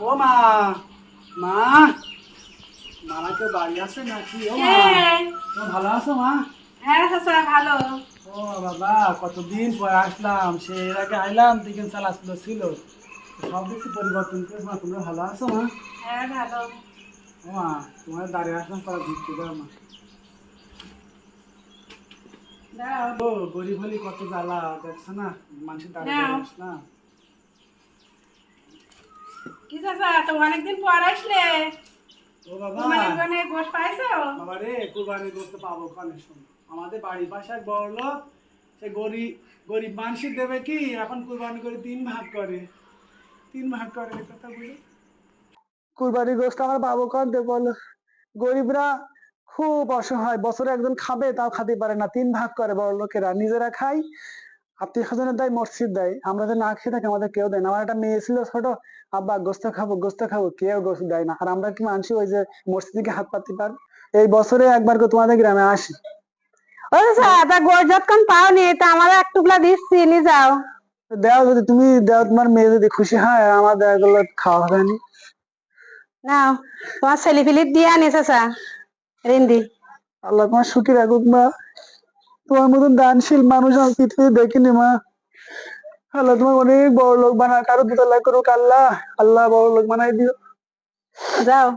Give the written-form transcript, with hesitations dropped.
ও মা, মা, মারা কেউ বাড়ি আছে নাকি? ও মা, হ্যাঁ তুমি ভালো আছো মা? হ্যাঁ চাচা ভালো। ও বাবা, কতদিন পর আসলাম। সে এর আগে আইলাম দিকে চালাচুলো ছিল, সব কিছু পরিবর্তন করেছে মা। তোমরা ভালো আছো মা? হ্যাঁ ভালো। ও মা, তোমার দাঁড়িয়ে আসলাম, তারা ঘুরতে দাও মা। দাও ও গরিব হলি কত জ্বালা দেখছো না, মানুষের দাঁড়িয়ে দাও। দাঁড়িয়ে আস না। কি চাচা তো অনেকদিন পর আসলে, ও বাবা, কুরবানির জন্য গোশ পাইছো? বাবা রে, কুরবানি করতে পাবো কানে শোন। আমাদের বাড়ির পাশে এক বড় লোক, সে গরিব গরিব মানুষের দেবে কি, এখন কুরবানি করে 3 ভাগ করে। 3 ভাগ করে, এই কথা বলে কুরবানি গোষ্ঠ আমার বাবু কর দে বলো। গরিবরা খুব অসহায়, বছরে একজন খাবে তাও খাতে পারে না, 3 ভাগ করে বড় লোকেরা, নিজেরা খায়, আত্মীয় স্বজনের দেয়, মসজিদ দেয়। আমরা যে না খেয়ে থাকি আমাদের কেউ দেয় না। আমার একটা মেয়ে ছিল ছোট, আব্বা গোস্ত খাবো গোস্ত খাবো, কেউ গোস্ত দেয় না। আর আমরা কি মানছি ওই যে মসজিদ থেকে হাত পাততে পার? এই বছরে একবার করে তোমাদের গ্রামে আসি। ও স্যার তা গোশ যতক্ষণ পাওনি তা আমার এক টুকলা দিচ্ছি নিয়ে যাও। দেও, যদি তুমি দেও, তোমার মেয়ে যদি খুশি হয়, আমার দেওয়া গুলো খাওয়া হবে না। নাও তোমার ছেলে ফিলিপ দিয়ে আনিস স্যার রিন্দি। আল্লাহ তোমার সুখী রাখুক মা। তোমার মতন দানশীল মানুষ আমি পৃথিবীতে দেখিনি মা। আল্লাহ তোমার অনেক বড় লোক বানা, কারো দোতলা করুক আল্লাহ। আল্লাহ বড় লোক বানাই দিও। যাও।